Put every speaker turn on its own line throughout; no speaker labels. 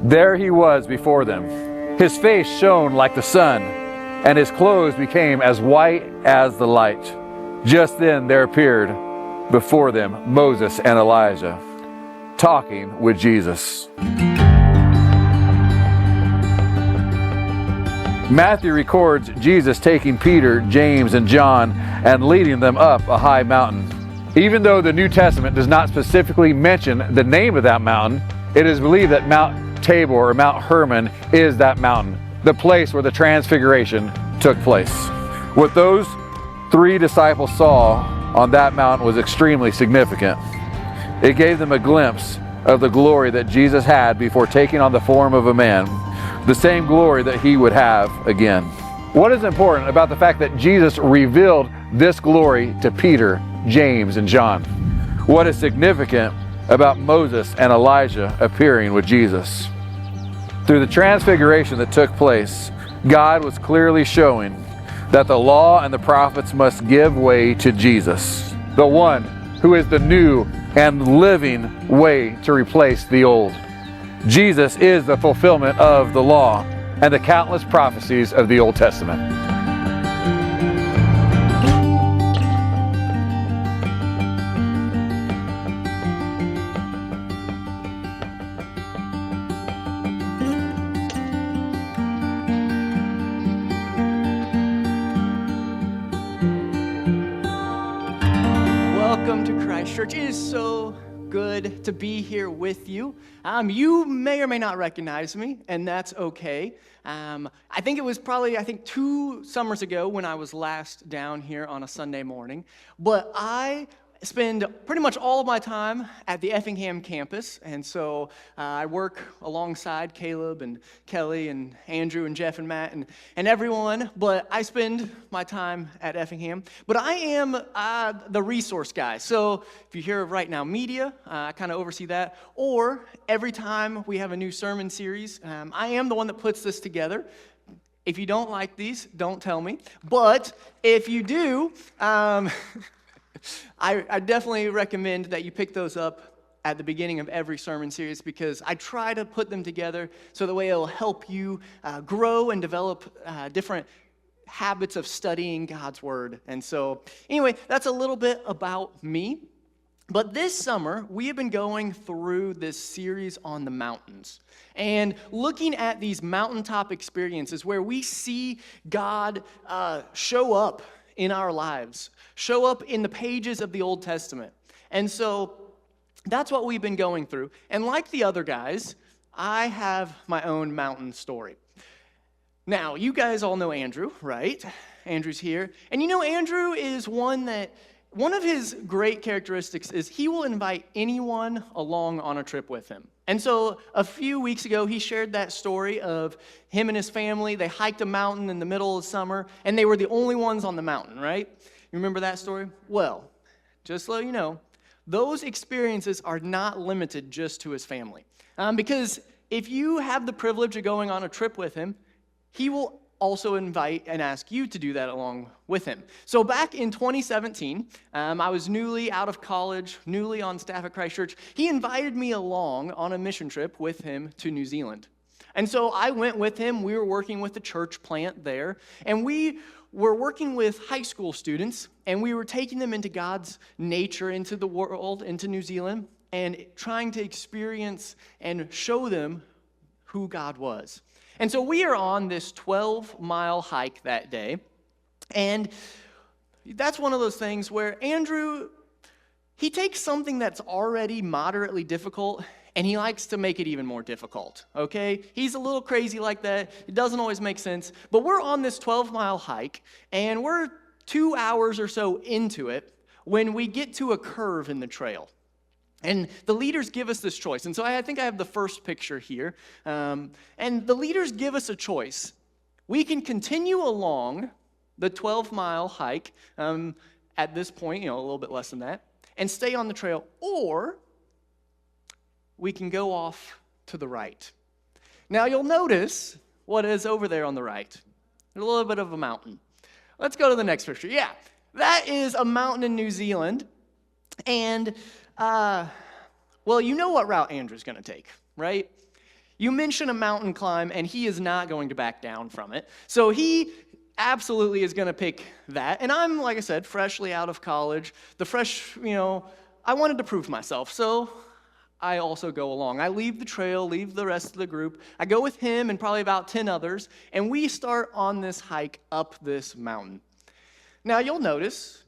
There he was before them. His face shone like the sun, and his clothes became as white as the light. Just then there appeared before them Moses and Elijah, talking with Jesus. Matthew records Jesus taking Peter, James, and John and leading them up a high mountain. Even though the New Testament does not specifically mention the name of that mountain, it is believed that Mount Tabor or Mount Hermon is that mountain, the place where the transfiguration took place. What those three disciples saw on that mountain was extremely significant. It gave them a glimpse of the glory that Jesus had before taking on the form of a man, the same glory that he would have again. What is important about the fact that Jesus revealed this glory to Peter, James, and John? What is significant about Moses and Elijah appearing with Jesus? Through the transfiguration that took place, God was clearly showing that the law and the prophets must give way to Jesus, the one who is the new and living way to replace the old. Jesus is the fulfillment of the law and the countless prophecies of the Old Testament.
Welcome to Christ Church. It is so good to be here with you. You may or may not recognize me, and that's okay. I think it was probably 2 summers ago when I was last down here on a Sunday morning. But I spend pretty much all of my time at the Effingham campus, and so I work alongside Caleb and Kelly and Andrew and Jeff and Matt and everyone, but I spend my time at Effingham. But I am the resource guy, so if you hear of Right Now Media, I kind of oversee that, or every time we have a new sermon series, I am the one that puts this together. If you don't like these, don't tell me, but if you do, I definitely recommend that you pick those up at the beginning of every sermon series because I try to put them together so the way it'll help you grow and develop different habits of studying God's Word. And so, anyway, that's a little bit about me. But this summer, we have been going through this series on the mountains and looking at these mountaintop experiences where we see God show up in our lives, show up in the pages of the Old Testament. And so that's what we've been going through. And like the other guys, I have my own mountain story. Now, you guys all know Andrew, right? Andrew's here. And you know, Andrew is one of his great characteristics is he will invite anyone along on a trip with him. And so a few weeks ago, he shared that story of him and his family. They hiked a mountain in the middle of summer, and they were the only ones on the mountain, right? You remember that story? Well, just so you know, those experiences are not limited just to his family. Because if you have the privilege of going on a trip with him, he will also invite and ask you to do that along with him. So back in 2017, I was newly out of college, newly on staff at Christ Church. He invited me along on a mission trip with him to New Zealand. And so I went with him. We were working with the church plant there, and we were working with high school students, and we were taking them into God's nature, into the world, into New Zealand, and trying to experience and show them who God was. And so we are on this 12-mile hike that day, and that's one of those things where Andrew, he takes something that's already moderately difficult, and he likes to make it even more difficult, okay? He's a little crazy like that. It doesn't always make sense, but we're on this 12-mile hike, and we're 2 hours or so into it when we get to a curve in the trail. And the leaders give us this choice. And so I think I have the first picture here. And the leaders give us a choice. We can continue along the 12-mile hike at this point, a little bit less than that, and stay on the trail, or we can go off to the right. Now, you'll notice what is over there on the right. A little bit of a mountain. Let's go to the next picture. Yeah, that is a mountain in New Zealand. And, well, you know what route Andrew's going to take, right? You mention a mountain climb, and he is not going to back down from it. So he absolutely is going to pick that. And I'm, like I said, freshly out of college. I wanted to prove myself. So I also go along. I leave the trail, leave the rest of the group. I go with him and probably about 10 others, and we start on this hike up this mountain. Now, you'll notice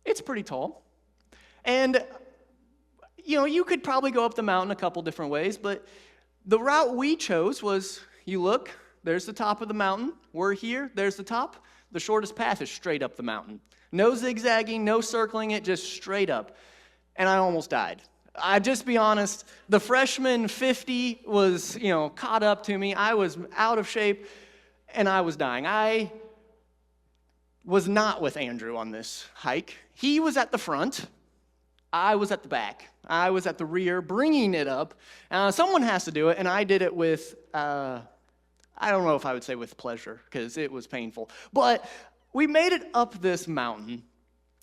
it's pretty tall. And, you could probably go up the mountain a couple different ways, but the route we chose was, you look, there's the top of the mountain. We're here, there's the top. The shortest path is straight up the mountain. No zigzagging, no circling it, just straight up. And I almost died. I just be honest, the freshman 50 was, caught up to me. I was out of shape, and I was dying. I was not with Andrew on this hike. He was at the front. I was at the back. I was at the rear, bringing it up. Someone has to do it, and I did it with, I don't know if I would say with pleasure, because it was painful. But we made it up this mountain.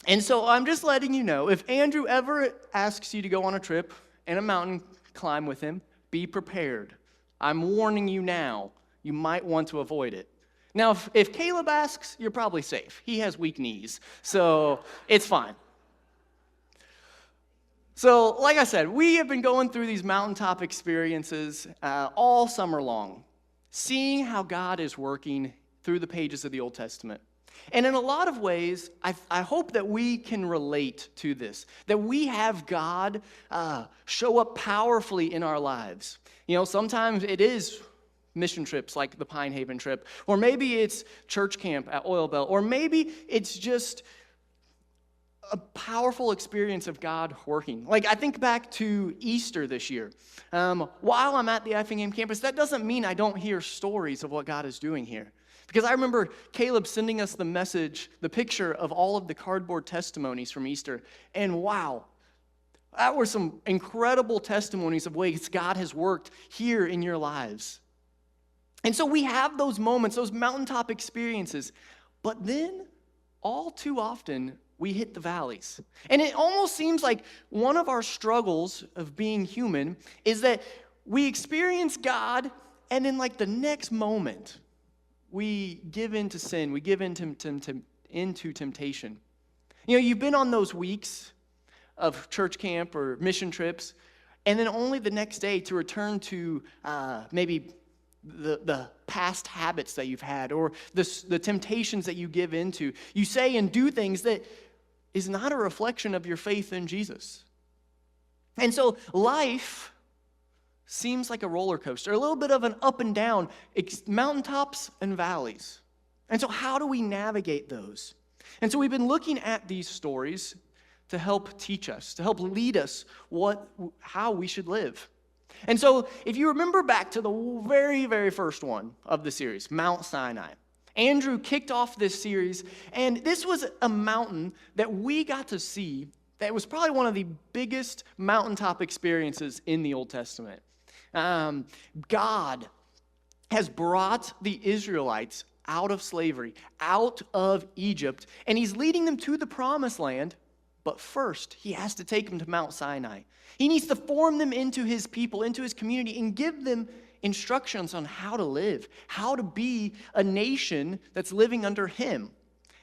And so I'm just letting you know, if Andrew ever asks you to go on a trip and a mountain climb with him, be prepared. I'm warning you now. You might want to avoid it. Now, if Caleb asks, you're probably safe. He has weak knees, so it's fine. So, like I said, we have been going through these mountaintop experiences all summer long, seeing how God is working through the pages of the Old Testament. And in a lot of ways, I hope that we can relate to this, that we have God show up powerfully in our lives. Sometimes it is mission trips like the Pine Haven trip, or maybe it's church camp at Oil Belt, or maybe it's just a powerful experience of God working. Like, I think back to Easter this year. While I'm at the Effingham campus, that doesn't mean I don't hear stories of what God is doing here. Because I remember Caleb sending us the picture of all of the cardboard testimonies from Easter. And wow, that were some incredible testimonies of ways God has worked here in your lives. And so we have those moments, those mountaintop experiences. But then, all too often, we hit the valleys. And it almost seems like one of our struggles of being human is that we experience God, and then like the next moment, we give in to sin. We give into temptation. You've been on those weeks of church camp or mission trips, and then only the next day to return to maybe the past habits that you've had or the temptations that you give into. You say and do things that is not a reflection of your faith in Jesus. And so life seems like a roller coaster, a little bit of an up and down, mountaintops and valleys. And so how do we navigate those? And so we've been looking at these stories to help teach us, to help lead us how we should live. And so if you remember back to the very, very first one of the series, Mount Sinai, Andrew kicked off this series, and this was a mountain that we got to see that was probably one of the biggest mountaintop experiences in the Old Testament. God has brought the Israelites out of slavery, out of Egypt, and he's leading them to the promised land, but first he has to take them to Mount Sinai. He needs to form them into his people, into his community, and give them instructions on how to live, how to be a nation that's living under him.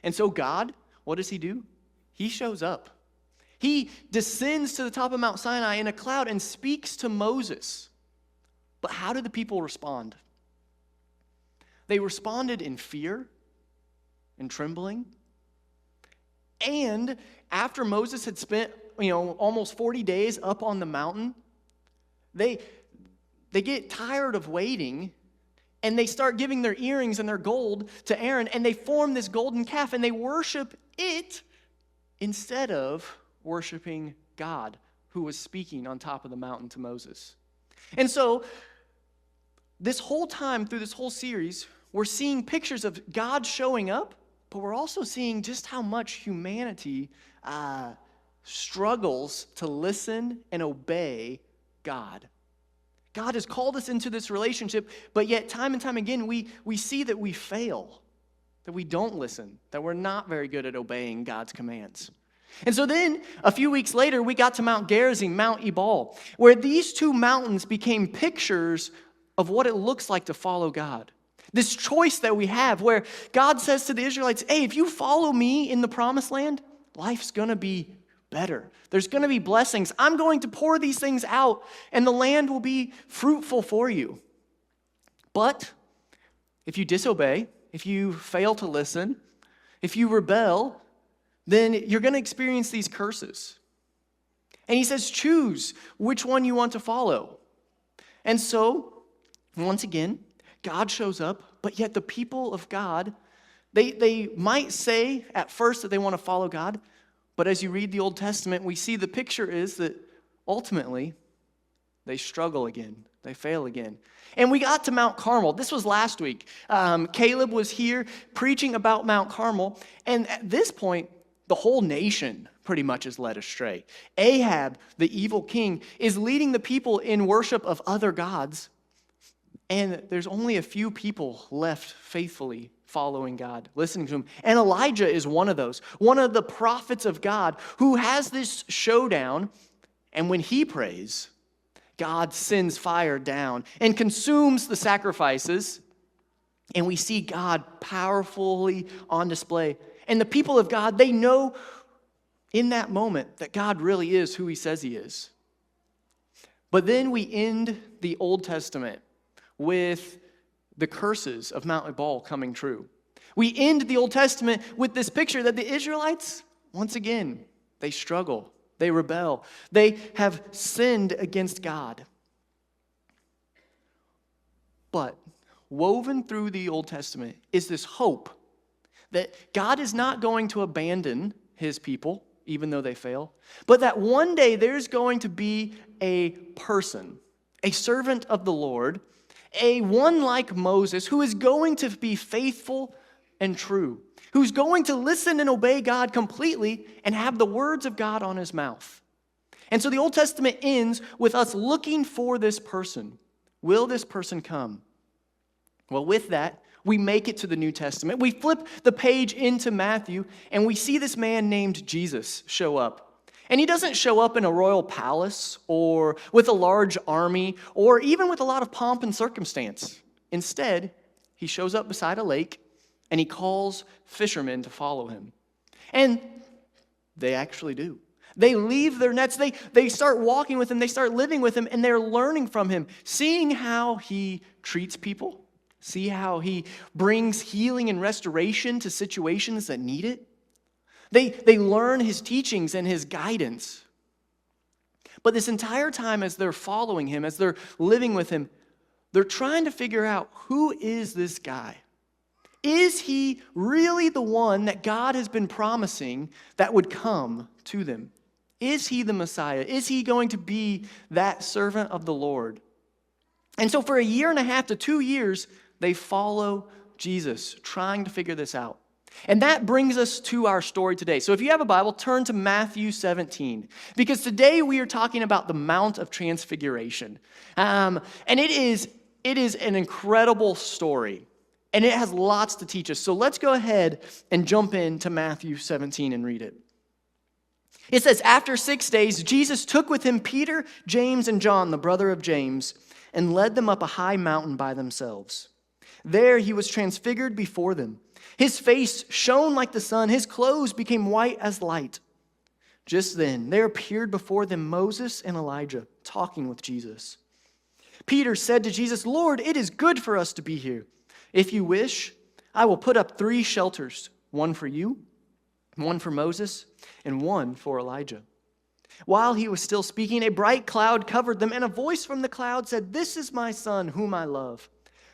And so God, what does he do? He shows up. He descends to the top of Mount Sinai in a cloud and speaks to Moses. But how did the people respond? They responded in fear and trembling. And after Moses had spent, almost 40 days up on the mountain, they get tired of waiting, and they start giving their earrings and their gold to Aaron, and they form this golden calf, and they worship it instead of worshiping God, who was speaking on top of the mountain to Moses. And so, this whole time, through this whole series, we're seeing pictures of God showing up, but we're also seeing just how much humanity struggles to listen and obey God. God has called us into this relationship, but yet time and time again, we see that we fail, that we don't listen, that we're not very good at obeying God's commands. And so then, a few weeks later, we got to Mount Gerizim, Mount Ebal, where these two mountains became pictures of what it looks like to follow God. This choice that we have where God says to the Israelites, hey, if you follow me in the promised land, life's going to be better. There's going to be blessings. I'm going to pour these things out, and the land will be fruitful for you. But if you disobey, if you fail to listen, if you rebel, then you're going to experience these curses. And he says, choose which one you want to follow. And so, once again, God shows up, but yet the people of God, they might say at first that they want to follow God, but as you read the Old Testament, we see the picture is that ultimately they struggle again. They fail again. And we got to Mount Carmel. This was last week. Caleb was here preaching about Mount Carmel, and at this point, the whole nation pretty much is led astray. Ahab, the evil king, is leading the people in worship of other gods, and there's only a few people left faithfully following God, listening to him. And Elijah is one of those, one of the prophets of God who has this showdown, and when he prays, God sends fire down and consumes the sacrifices, and we see God powerfully on display. And the people of God, they know in that moment that God really is who he says he is. But then we end the Old Testament with the curses of Mount Ebal coming true. We end the Old Testament with this picture that the Israelites, once again, they struggle, they rebel, they have sinned against God. But woven through the Old Testament is this hope that God is not going to abandon his people, even though they fail, but that one day there's going to be a person, a servant of the Lord, a one like Moses, who is going to be faithful and true, who's going to listen and obey God completely and have the words of God on his mouth. And so the Old Testament ends with us looking for this person. Will this person come? Well, with that, we make it to the New Testament. We flip the page into Matthew, and we see this man named Jesus show up. And he doesn't show up in a royal palace or with a large army or even with a lot of pomp and circumstance. Instead, he shows up beside a lake, and he calls fishermen to follow him. And they actually do. They leave their nets. They start walking with him. They start living with him, and they're learning from him, seeing how he treats people. See how he brings healing and restoration to situations that need it. They learn his teachings and his guidance. But this entire time as they're following him, as they're living with him, they're trying to figure out, who is this guy? Is he really the one that God has been promising that would come to them? Is he the Messiah? Is he going to be that servant of the Lord? And so for 1.5 to 2 years, they follow Jesus, trying to figure this out. And that brings us to our story today. So if you have a Bible, turn to Matthew 17. Because today we are talking about the Mount of Transfiguration. And it is an incredible story. And it has lots to teach us. So let's go ahead and jump into Matthew 17 and read it. It says, after 6 days, Jesus took with him Peter, James, and John, the brother of James, and led them up a high mountain by themselves. There he was transfigured before them. His face shone like the sun. His clothes became white as light. Just then, there appeared before them Moses and Elijah talking with Jesus. Peter said to Jesus, Lord, it is good for us to be here. If you wish, I will put up 3 shelters, one for you, one for Moses, and one for Elijah. While he was still speaking, a bright cloud covered them, and a voice from the cloud said, This is my son, whom I love.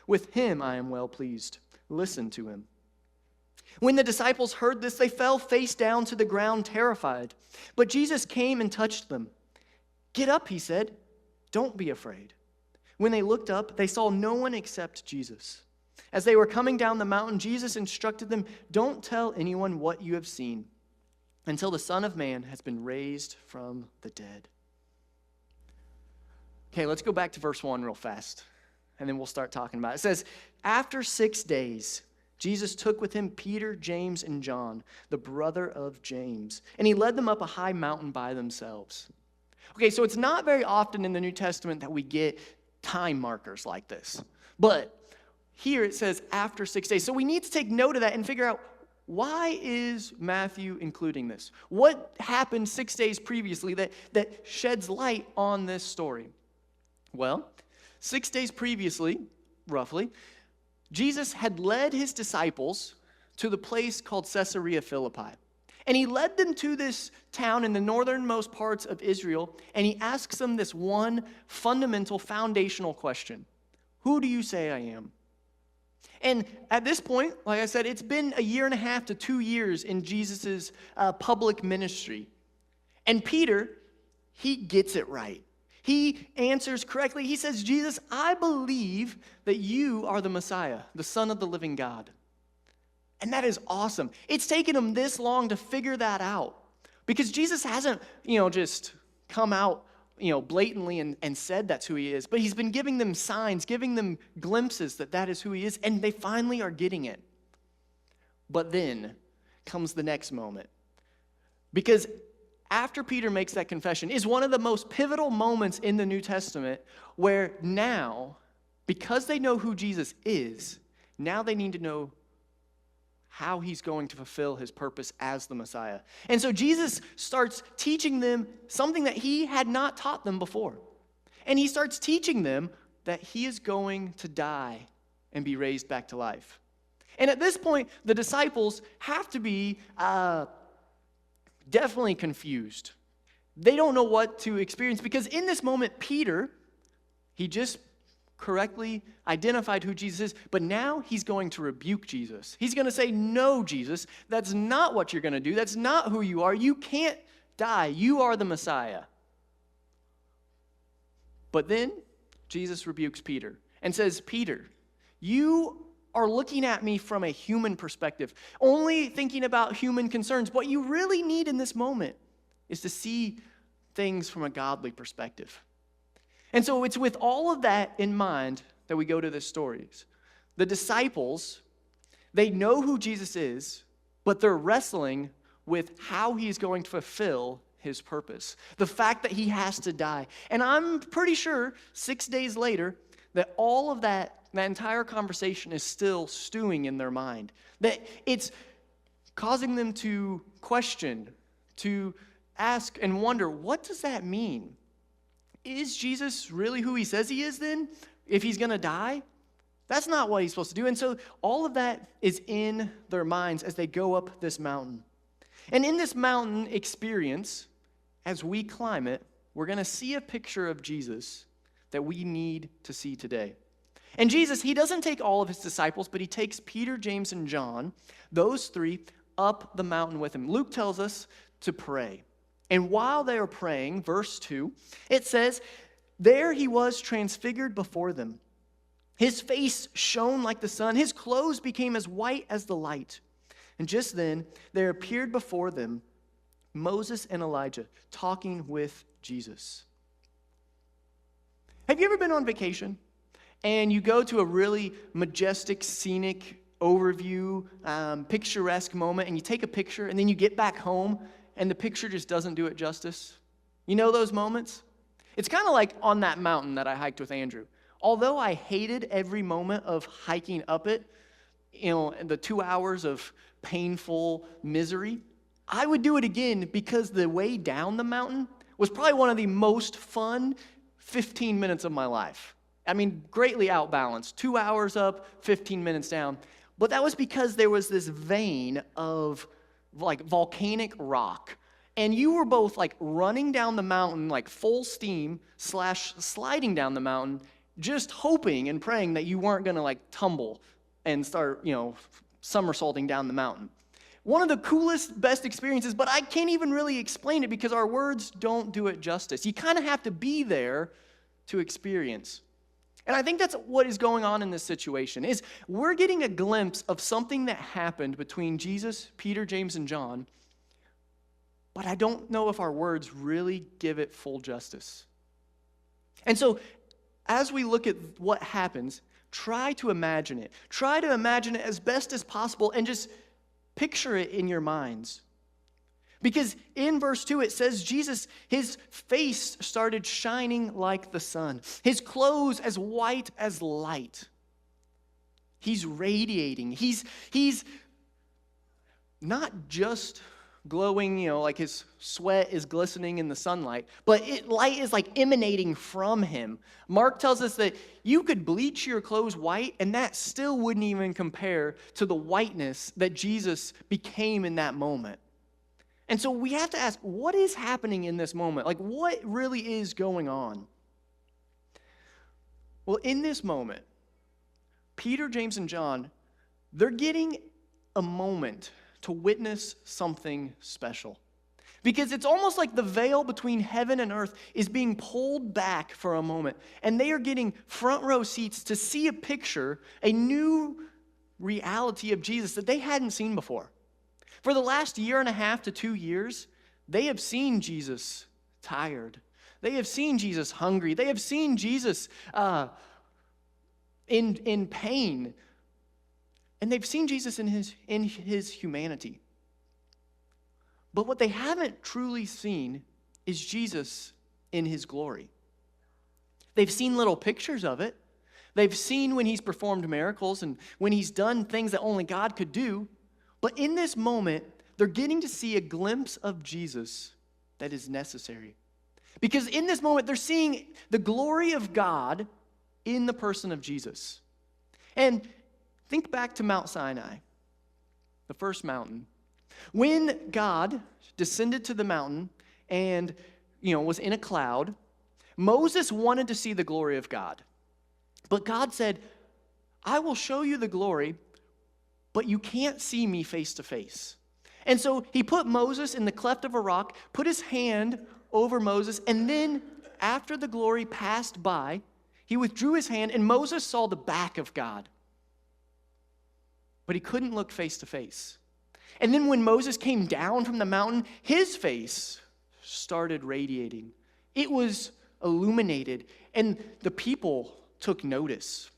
With him I am well pleased. Listen to him. When the disciples heard this, they fell face down to the ground, terrified. But Jesus came and touched them. Get up, he said. Don't be afraid. When they looked up, they saw no one except Jesus. As they were coming down the mountain, Jesus instructed them, Don't tell anyone what you have seen until the Son of Man has been raised from the dead. Okay, let's go back to verse 1 real fast, and then we'll start talking about it. It says, after 6 days, Jesus took with him Peter, James, and John, the brother of James, and he led them up a high mountain by themselves. Okay, so it's not very often in the New Testament that we get time markers like this. But here it says after 6 days. So we need to take note of that and figure out, why is Matthew including this? What happened 6 days previously that sheds light on this story? Well, 6 days previously, roughly, Jesus had led his disciples to the place called Caesarea Philippi. And he led them to this town in the northernmost parts of Israel, and he asks them this one fundamental, foundational question. Who do you say I am? And at this point, like I said, it's been 1.5 to 2 years in Jesus' public ministry. And Peter, he gets it right. He answers correctly. He says, Jesus, I believe that you are the Messiah, the Son of the living God. And that is awesome. It's taken him this long to figure that out. Because Jesus hasn't, just come out, blatantly and said that's who he is. But he's been giving them signs, giving them glimpses that is who he is. And they finally are getting it. But then comes the next moment. Because after Peter makes that confession is one of the most pivotal moments in the New Testament, where now, because they know who Jesus is, now they need to know how he's going to fulfill his purpose as the Messiah. And so Jesus starts teaching them something that he had not taught them before. And he starts teaching them that he is going to die and be raised back to life. And at this point, the disciples have to be definitely confused. They don't know what to experience, because in this moment, Peter, he just correctly identified who Jesus is, but now he's going to rebuke Jesus. He's going to say, no, Jesus, that's not what you're going to do. That's not who you are. You can't die. You are the Messiah. But then Jesus rebukes Peter and says, Peter, you are looking at me from a human perspective, only thinking about human concerns. What you really need in this moment is to see things from a godly perspective. And so it's with all of that in mind that we go to this story. The disciples, they know who Jesus is, but they're wrestling with how he's going to fulfill his purpose. The fact that he has to die. And I'm pretty sure 6 days later that all of that entire conversation is still stewing in their mind. That it's causing them to question, to ask and wonder, what does that mean? Is Jesus really who he says he is then? If he's going to die? That's not what he's supposed to do. And so all of that is in their minds as they go up this mountain. And in this mountain experience, as we climb it, we're going to see a picture of Jesus that we need to see today. And Jesus, he doesn't take all of his disciples, but he takes Peter, James, and John, those three, up the mountain with him. Luke tells us to pray. And while they are praying, verse 2, it says, there he was transfigured before them. His face shone like the sun. His clothes became as white as the light. And just then, there appeared before them Moses and Elijah talking with Jesus. Have you ever been on vacation and you go to a really majestic, scenic overview, picturesque moment, and you take a picture, and then you get back home and the picture just doesn't do it justice? You know those moments? It's kind of like on that mountain that I hiked with Andrew. Although I hated every moment of hiking up it, the 2 hours of painful misery, I would do it again because the way down the mountain was probably one of the most fun 15 minutes of my life. I mean, greatly outbalanced. 2 hours up, 15 minutes down. But that was because there was this vein of volcanic rock. And you were both running down the mountain full steam / sliding down the mountain, just hoping and praying that you weren't going to tumble and start, somersaulting down the mountain. One of the coolest, best experiences, but I can't even really explain it because our words don't do it justice. You kind of have to be there to experience. And I think that's what is going on in this situation, is we're getting a glimpse of something that happened between Jesus, Peter, James, and John, but I don't know if our words really give it full justice. And so, as we look at what happens, try to imagine it. Try to imagine it as best as possible and just picture it in your minds. Because in verse 2, it says Jesus, his face started shining like the sun. His clothes as white as light. He's radiating. He's not just glowing, like his sweat is glistening in the sunlight, but light is like emanating from him. Mark tells us that you could bleach your clothes white, and that still wouldn't even compare to the whiteness that Jesus became in that moment. And so we have to ask, what is happening in this moment? Like, what really is going on? Well, in this moment, Peter, James, and John, they're getting a moment to witness something special. Because it's almost like the veil between heaven and earth is being pulled back for a moment. And they are getting front row seats to see a picture, a new reality of Jesus that they hadn't seen before. For the last 1.5 to 2 years, they have seen Jesus tired. They have seen Jesus hungry. They have seen Jesus in pain. And they've seen Jesus in his humanity. But what they haven't truly seen is Jesus in his glory. They've seen little pictures of it. They've seen when he's performed miracles and when he's done things that only God could do. But in this moment, they're getting to see a glimpse of Jesus that is necessary. Because in this moment, they're seeing the glory of God in the person of Jesus. And think back to Mount Sinai, the first mountain. When God descended to the mountain and, was in a cloud, Moses wanted to see the glory of God. But God said, I will show you the glory, but you can't see me face to face. And so he put Moses in the cleft of a rock, put his hand over Moses, and then after the glory passed by, he withdrew his hand, and Moses saw the back of God. But he couldn't look face to face. And then when Moses came down from the mountain, his face started radiating. It was illuminated, and the people took notice.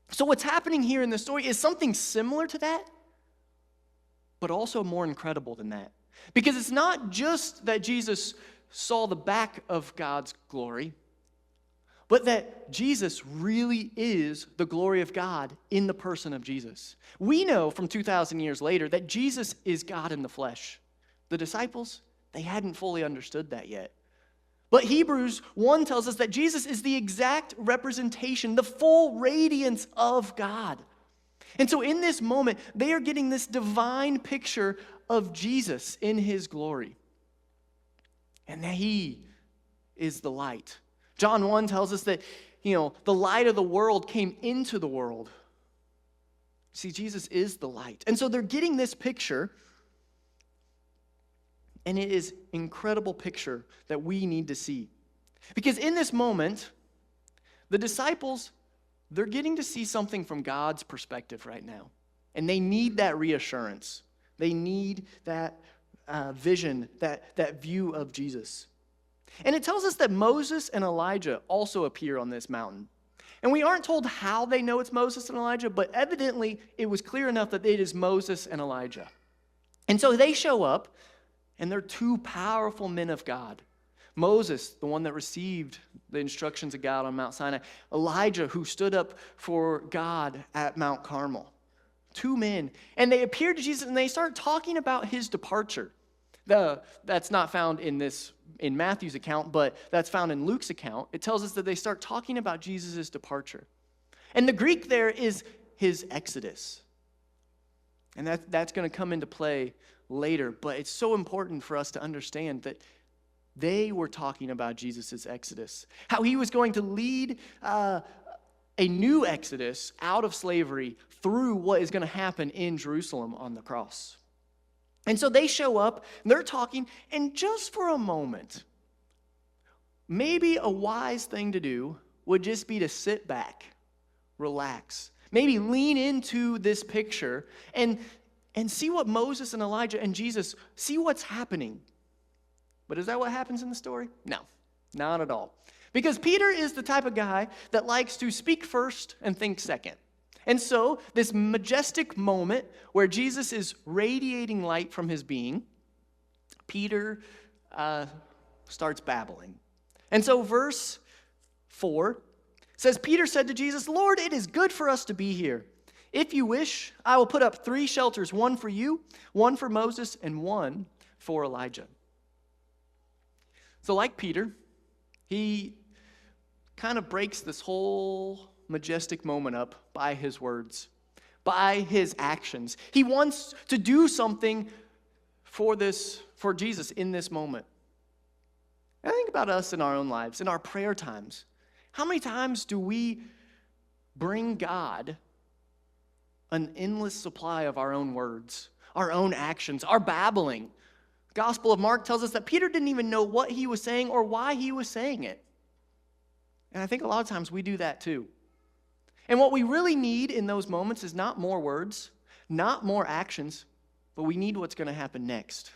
So what's happening here in the story is something similar to that, but also more incredible than that. Because it's not just that Jesus saw the back of God's glory, but that Jesus really is the glory of God in the person of Jesus. We know from 2,000 years later that Jesus is God in the flesh. The disciples, they hadn't fully understood that yet. But Hebrews 1 tells us that Jesus is the exact representation, the full radiance of God. And so in this moment, they are getting this divine picture of Jesus in his glory. And that he is the light. John 1 tells us that, the light of the world came into the world. See, Jesus is the light. And so they're getting this picture, and it is an incredible picture that we need to see. Because in this moment, the disciples, they're getting to see something from God's perspective right now. And they need that reassurance. They need that vision, that view of Jesus. And it tells us that Moses and Elijah also appear on this mountain. And we aren't told how they know it's Moses and Elijah, but evidently it was clear enough that it is Moses and Elijah. And so they show up, and they're two powerful men of God. Moses, the one that received the instructions of God on Mount Sinai. Elijah, who stood up for God at Mount Carmel. Two men. And they appear to Jesus, and they start talking about his departure. That's not found in Matthew's account, but that's found in Luke's account. It tells us that they start talking about Jesus' departure. And the Greek there is his exodus. And that's going to come into play later, but it's so important for us to understand that they were talking about Jesus' exodus, how he was going to lead a new exodus out of slavery through what is going to happen in Jerusalem on the cross. And so they show up, and they're talking, and just for a moment, maybe a wise thing to do would just be to sit back, relax, maybe lean into this picture and see what Moses and Elijah and Jesus, see what's happening. But is that what happens in the story? No, not at all. Because Peter is the type of guy that likes to speak first and think second. And so this majestic moment where Jesus is radiating light from his being, Peter starts babbling. And so verse 4 says, Peter said to Jesus, Lord, it is good for us to be here. If you wish, I will put up 3 shelters, one for you, one for Moses, and one for Elijah. So like Peter, he kind of breaks this whole majestic moment up by his words, by his actions. He wants to do something for Jesus in this moment. And I think about us in our own lives, in our prayer times. How many times do we bring God an endless supply of our own words, our own actions, our babbling? The Gospel of Mark tells us that Peter didn't even know what he was saying or why he was saying it. And I think a lot of times we do that too. And what we really need in those moments is not more words, not more actions, but we need what's going to happen next.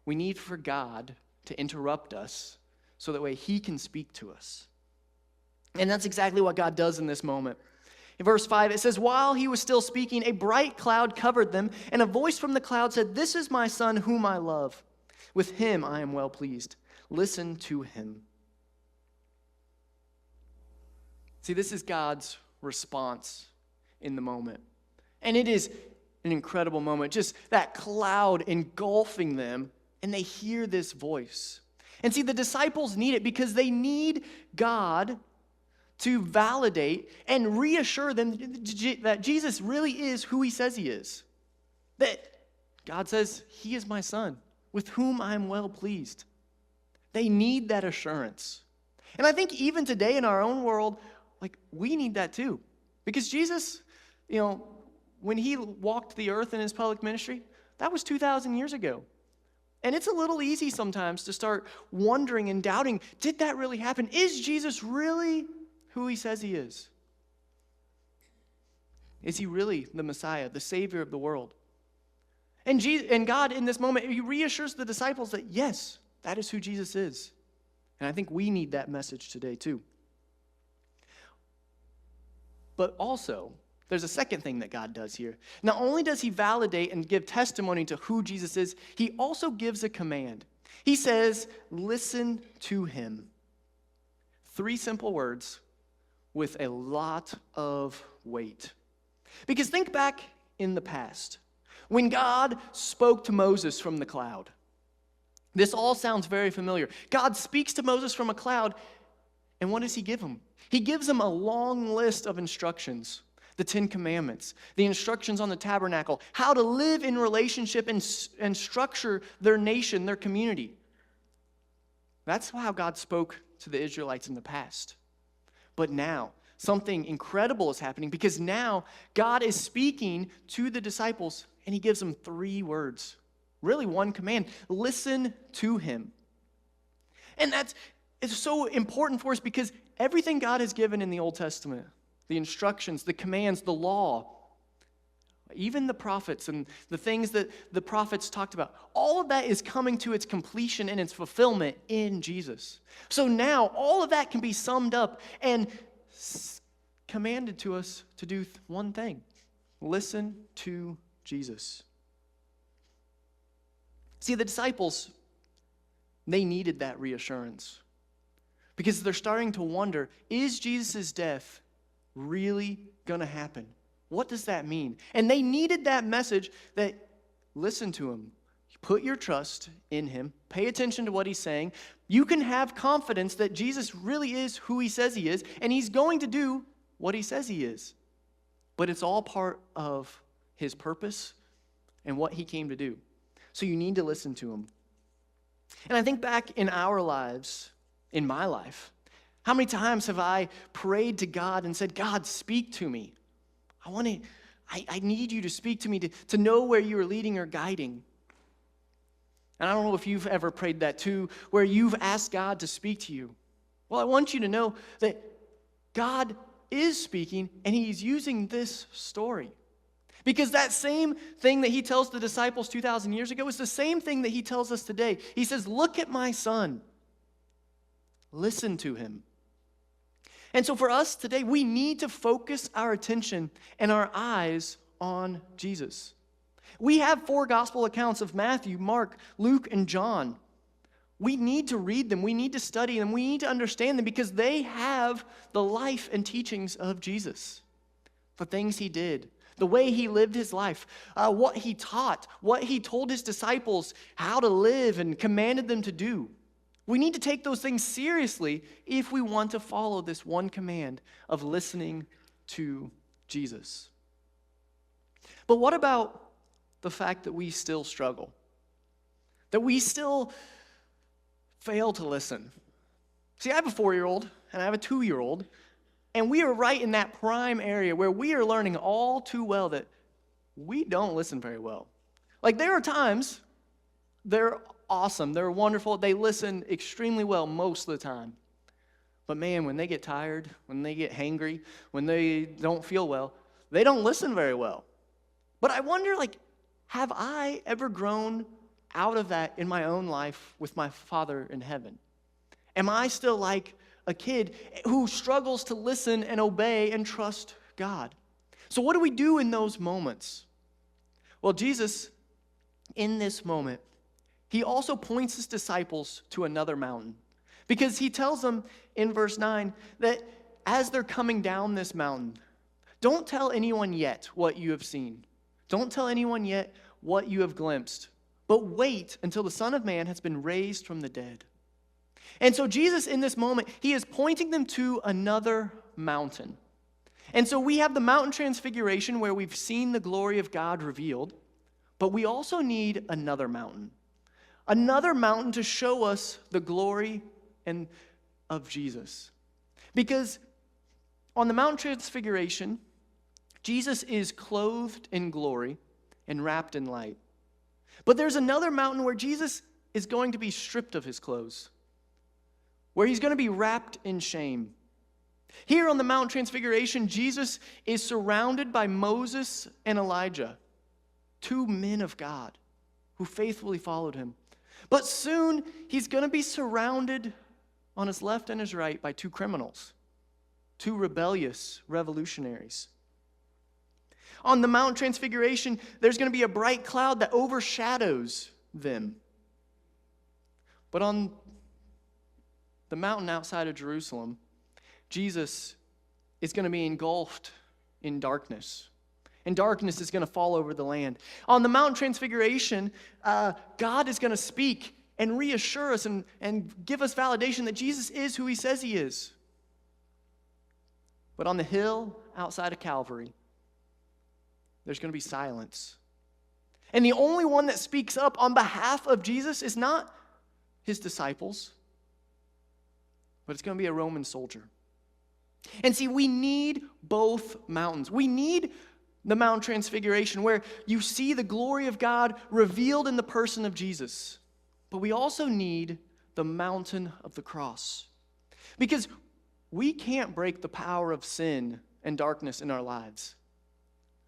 We need for God to interrupt us so that way he can speak to us. And that's exactly what God does in this moment. In verse 5, it says, while he was still speaking, a bright cloud covered them, and a voice from the cloud said, this is my son whom I love. With him I am well pleased. Listen to him. See, this is God's response in the moment. And it is an incredible moment. Just that cloud engulfing them, and they hear this voice. And see, the disciples need it because they need God to validate and reassure them that Jesus really is who he says he is. That God says, he is my son, with whom I am well pleased. They need that assurance. And I think even today in our own world, we need that too. Because Jesus, when he walked the earth in his public ministry, that was 2,000 years ago. And it's a little easy sometimes to start wondering and doubting, did that really happen? Is Jesus really who he says he is? Is he really the Messiah, the Savior of the world? And God, in this moment, he reassures the disciples that, yes, that is who Jesus is. And I think we need that message today, too. But also, there's a second thing that God does here. Not only does he validate and give testimony to who Jesus is, he also gives a command. He says, listen to him. 3 simple words with a lot of weight. Because think back in the past, when God spoke to Moses from the cloud. This all sounds very familiar. God speaks to Moses from a cloud, and what does he give him? He gives him a long list of instructions. The 10 Commandments, the instructions on the tabernacle, how to live in relationship and structure their nation, their community. That's how God spoke to the Israelites in the past. But now, something incredible is happening because now God is speaking to the disciples and he gives them 3 words. Really 1 command. Listen to him. And it's so important for us because everything God has given in the Old Testament, the instructions, the commands, the law, even the prophets and the things that the prophets talked about, all of that is coming to its completion and its fulfillment in Jesus. So now all of that can be summed up and commanded to us to do one thing: listen to Jesus. See, the disciples, they needed that reassurance because they're starting to wonder, is Jesus' death really going to happen? What does that mean? And they needed that message that, listen to him. Put your trust in him. Pay attention to what he's saying. You can have confidence that Jesus really is who he says he is, and he's going to do what he says he is. But it's all part of his purpose and what he came to do. So you need to listen to him. And I think back in our lives, in my life, how many times have I prayed to God and said, God, speak to me. I need you to speak to me to know where you are leading or guiding. And I don't know if you've ever prayed that too, where you've asked God to speak to you. Well, I want you to know that God is speaking and he's using this story. Because that same thing that he tells the disciples 2,000 years ago is the same thing that he tells us today. He says, look at my son. Listen to him. And so for us today, we need to focus our attention and our eyes on Jesus. We have 4 gospel accounts of Matthew, Mark, Luke, and John. We need to read them. We need to study them. We need to understand them because they have the life and teachings of Jesus. The things he did, the way he lived his life, what he taught, what he told his disciples how to live and commanded them to do. We need to take those things seriously if we want to follow this one command of listening to Jesus. But what about the fact that we still struggle? That we still fail to listen? See, I have a 4-year-old and I have a 2-year-old, and we are right in that prime area where we are learning all too well that we don't listen very well. Like, there are times they're awesome, they're wonderful, they listen extremely well most of the time. But man, when they get tired, when they get hangry, when they don't feel well, they don't listen very well. But I wonder, have I ever grown out of that in my own life with my Father in heaven? Am I still like a kid who struggles to listen and obey and trust God? So what do we do in those moments? Well, Jesus, in this moment, he also points his disciples to another mountain, because he tells them in verse 9 that as they're coming down this mountain, don't tell anyone yet what you have seen. Don't tell anyone yet what you have glimpsed, but wait until the Son of Man has been raised from the dead. And so Jesus, in this moment, he is pointing them to another mountain. And so we have the mountain transfiguration where we've seen the glory of God revealed, but we also need another mountain to show us the glory of Jesus. Because on the mountain transfiguration, Jesus is clothed in glory and wrapped in light. But there's another mountain where Jesus is going to be stripped of his clothes, where he's going to be wrapped in shame. Here on the Mount Transfiguration, Jesus is surrounded by Moses and Elijah, 2 men of God who faithfully followed him. But soon, he's going to be surrounded on his left and his right by 2 criminals, 2 rebellious revolutionaries. On the Mount Transfiguration, there's going to be a bright cloud that overshadows them. But on the mountain outside of Jerusalem, Jesus is going to be engulfed in darkness. And darkness is going to fall over the land. On the Mount Transfiguration, God is going to speak and reassure us and give us validation that Jesus is who he says he is. But on the hill outside of Calvary, there's going to be silence. And the only one that speaks up on behalf of Jesus is not his disciples, but it's going to be a Roman soldier. And see, we need both mountains. We need the Mount Transfiguration, where you see the glory of God revealed in the person of Jesus. But we also need the mountain of the cross. Because we can't break the power of sin and darkness in our lives.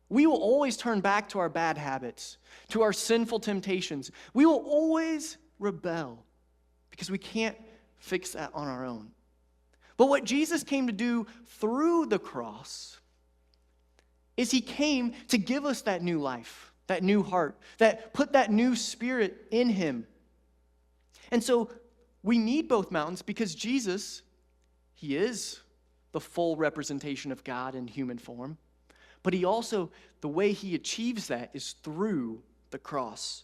We will always turn back to our bad habits, to our sinful temptations. We will always rebel because we can't fix that on our own. But what Jesus came to do through the cross is he came to give us that new life, that new heart, that put that new spirit in him. And so we need both mountains because Jesus, he is the full representation of God in human form. But he also, the way he achieves that is through the cross.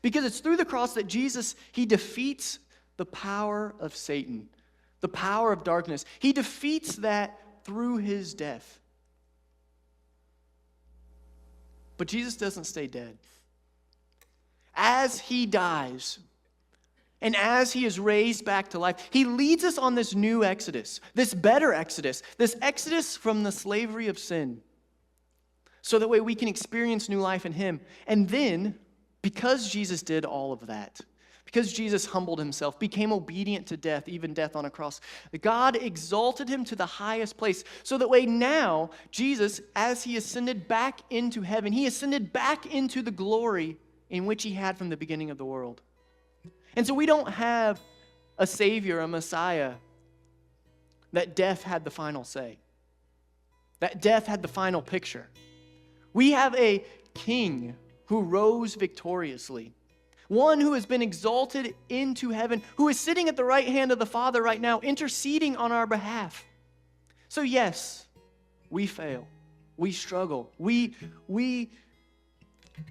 Because it's through the cross that Jesus, he defeats the power of Satan, the power of darkness. He defeats that through his death. But Jesus doesn't stay dead. As he dies, and as he is raised back to life, he leads us on this new exodus, this better exodus, this exodus from the slavery of sin. So that way we can experience new life in him. And then, because Jesus did all of that, because Jesus humbled himself, became obedient to death, even death on a cross, God exalted him to the highest place. So that way now, Jesus, as he ascended back into heaven, he ascended back into the glory in which he had from the beginning of the world. And so we don't have a Savior, a Messiah, that death had the final say, that death had the final picture. We have a King who rose victoriously, one who has been exalted into heaven, who is sitting at the right hand of the Father right now, interceding on our behalf. So yes, we fail. We struggle. We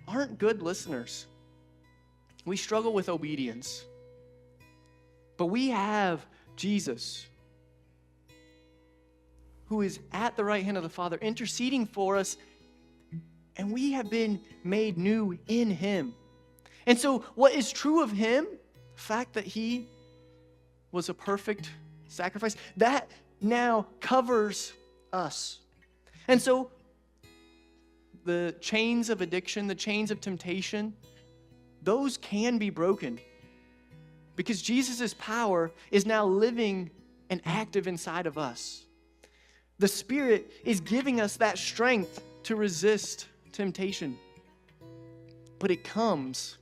aren't good listeners. We struggle with obedience. But we have Jesus, who is at the right hand of the Father, interceding for us, and we have been made new in him. And so what is true of him, the fact that he was a perfect sacrifice, that now covers us. And so the chains of addiction, the chains of temptation, those can be broken because Jesus' power is now living and active inside of us. The Spirit is giving us that strength to resist temptation. But it comes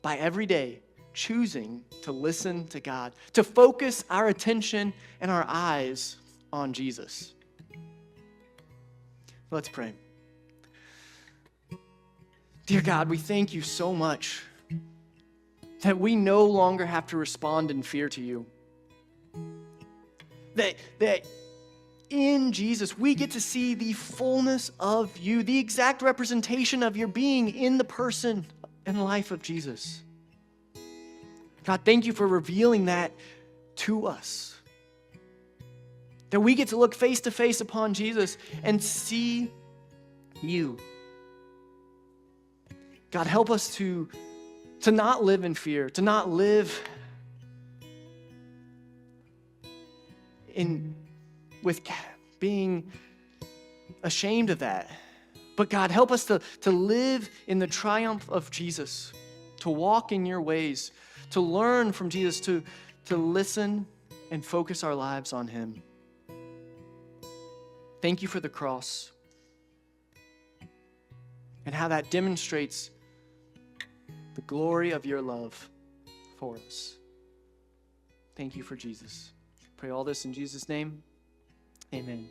by every day choosing to listen to God, to focus our attention and our eyes on Jesus. Let's pray. Dear God, we thank you so much that we no longer have to respond in fear to you. That in Jesus, we get to see the fullness of you, the exact representation of your being in the person and life of Jesus. God, thank you for revealing that to us. That we get to look face to face upon Jesus and see you. God, help us to not live in fear, to not live with being ashamed of that. But God, help us to live in the triumph of Jesus, to walk in your ways, to learn from Jesus, to listen and focus our lives on him. Thank you for the cross and how that demonstrates the glory of your love for us. Thank you for Jesus. Pray all this in Jesus' name. Amen.